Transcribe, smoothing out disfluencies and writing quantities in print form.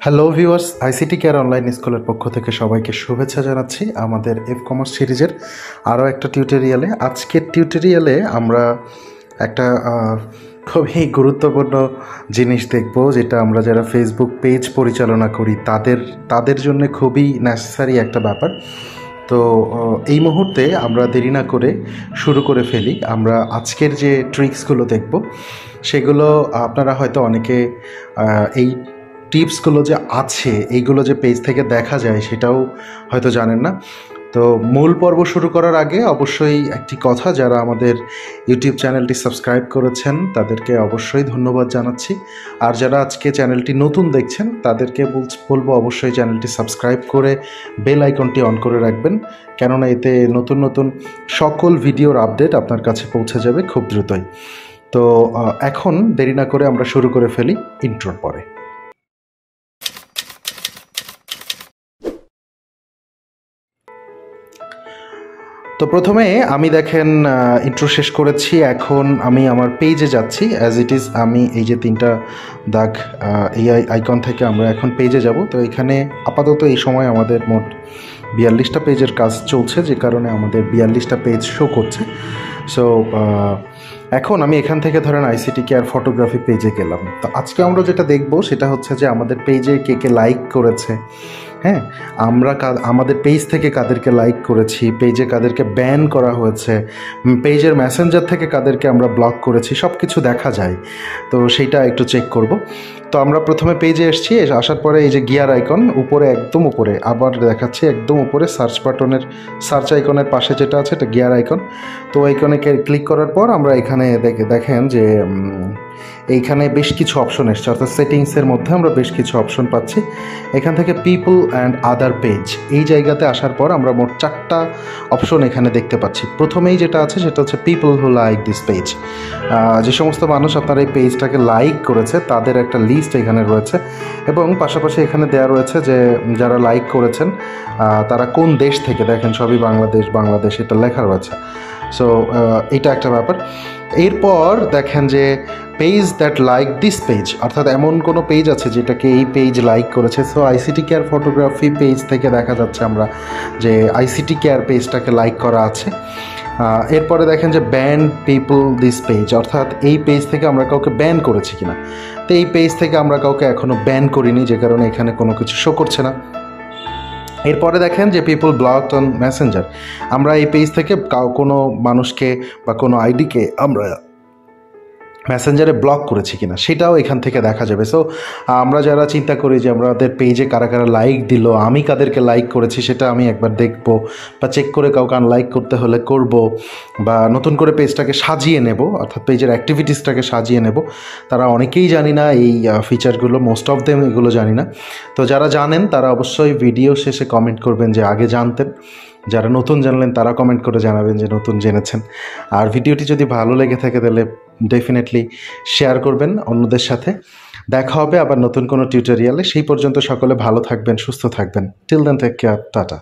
Hello viewers, ICT care online স্কুলের পক্ষ থেকে সবাইকে শুভেচ্ছা জানাচ্ছি আমাদের কমার্স সিরিজের আরও একটা টিউটোরিয়ালে। আজকের টিউটোরিয়ালে আমরা একটা খুবই গুরুত্বপূর্ণ জিনিস দেখব, যেটা আমরা যারা ফেসবুক পেজ পরিচালনা করি তাদের জন্য খুবই নেসেসারি একটা ব্যাপার। তো এই মুহূর্তে আমরা দেরি না করে শুরু করে ফেলি। আমরা আজকের যে ট্রিক্সগুলো দেখব সেগুলো আপনারা হয়তো অনেকে এই টিপসগুলো যে আছে এইগুলো যে পেজ থেকে দেখা যায় সেটাও হয়তো জানেন না। তো মূল পর্ব শুরু করার আগে অবশ্যই একটি কথা, যারা আমাদের ইউটিউব চ্যানেলটি সাবস্ক্রাইব করেছেন তাদেরকে অবশ্যই ধন্যবাদ জানাচ্ছি। আর যারা আজকে চ্যানেলটি নতুন দেখছেন তাদেরকে বলবো অবশ্যই চ্যানেলটি সাবস্ক্রাইব করে বেল আইকনটি অন করে রাখবেন, কেননা এতে নতুন নতুন সকল ভিডিওর আপডেট আপনার কাছে পৌঁছে যাবে খুব দ্রুতই। তো এখন দেরি না করে আমরা শুরু করে ফেলি ইন্ট্রোর পরে। তো প্রথমে আমি দেখেন ইন্ট্রো শেষ করেছি, এখন আমি আমার পেজে যাচ্ছি। অ্যাজ ইট ইজ আমি এই যে তিনটা দাগ এই আইকন থেকে আমরা এখন পেজে যাব। তো এখানে আপাতত এই সময় আমাদের মোট 42টা পেজের কাজ চলছে, যে কারণে আমাদের 42টা পেজ শো করছে। সো এখন আমি এখান থেকে ধরেন আইসিটি কেয়ার ফটোগ্রাফি পেজে গেলাম। তো আজকে আমরা যেটা দেখব সেটা হচ্ছে যে আমাদের পেজে কে কে লাইক করেছে, হ্যাঁ, আমরা আমাদের পেজ থেকে কাদেরকে লাইক করেছি, পেজে কাদেরকে ব্যান করা হয়েছে, পেজের মেসেঞ্জার থেকে কাদেরকে আমরা ব্লক করেছি, সব কিছু দেখা যায়। তো সেইটা একটু চেক করব। তো আমরা প্রথমে পেজে এসেছি, আসার পরে এই যে গিয়ার আইকন উপরে, একদম উপরে আবার দেখাচ্ছি, একদম উপরে সার্চ আইকনের পাশে যেটা আছে এটা গিয়ার আইকন। তো আইকনে ক্লিক করার পর আমরা এখানে দেখেন যে এইখানে বেশ কিছু অপশন এসছে, অর্থাৎ সেটিংসের মধ্যে আমরা বেশ কিছু অপশন পাচ্ছি। এখান থেকে পিপল অ্যান্ড আদার পেজ, এই জায়গাতে আসার পর আমরা মোট 4টা অপশন এখানে দেখতে পাচ্ছি। প্রথমেই যেটা আছে সেটা হচ্ছে people who like this page. যে সমস্ত মানুষ আপনার এই পেজটাকে লাইক করেছে তাদের একটা লিস্ট এখানে রয়েছে, এবং পাশাপাশি এখানে দেওয়া রয়েছে যে যারা লাইক করেছেন তারা কোন দেশ থেকে, দেখেন সবই বাংলাদেশ এটা লেখা রয়েছে। সো এটা একটা ব্যাপার। এরপর দেখেন যে page that like this page, অর্থাৎ এমন কোনো পেজ আছে যেটাকে এই পেজ লাইক করেছে। So ICT care photography page থেকে দেখা যাচ্ছে আমরা যে আইসিটি কেয়ার পেজটাকে লাইক করা আছে। এরপরে দেখেন যে ব্যান পিপল দিস পেজ, অর্থাৎ এই পেজ থেকে আমরা কাউকে ব্যান করেছি কিনা। তো এই পেজ থেকে আমরা কাউকে এখনও ব্যান করিনি, যে কারণে এখানে কোনো কিছু শো করছে না। এরপরে দেখেন যে পিপল ব্লকড অন মেসেঞ্জার, আমরা এই পেজ থেকে কোনো মানুষকে বা কোনো আইডিকে আমরা মেসেঞ্জারে ব্লক করেছি কিনা সেটাও এখান থেকে দেখা যাবে। সো আমরা যারা চিন্তা করি যে আমাদের পেজে কারা কারা লাইক দিল, আমি কাদেরকে লাইক করেছি সেটা আমি একবার দেখব, বা চেক করে কাউকে আনলাইক করতে হলে করব, বা নতুন করে পেজটাকে সাজিয়ে নেব, অর্থাৎ পেজের অ্যাক্টিভিটিসটাকে সাজিয়ে নেব, তারা অনেকেই জানি না এই ফিচারগুলো, মোস্ট অফ দেম এগুলো জানি না। তো যারা জানেন তারা অবশ্যই ভিডিও শেষে কমেন্ট করবেন যে আগে জানতেন, যারা নতুন জানলেন তারা কমেন্ট করে জানাবেন যে নতুন জেনেছেন। আর ভিডিওটি যদি ভালো লেগে থাকে তাহলে ডেফিনেটলি শেয়ার করবেন অন্যদের সাথে। দেখা হবে আবার নতুন কোনো টিউটোরিয়ালে। সেই পর্যন্ত সকলে ভালো থাকবেন, সুস্থ থাকবেন। Till then take care, tata.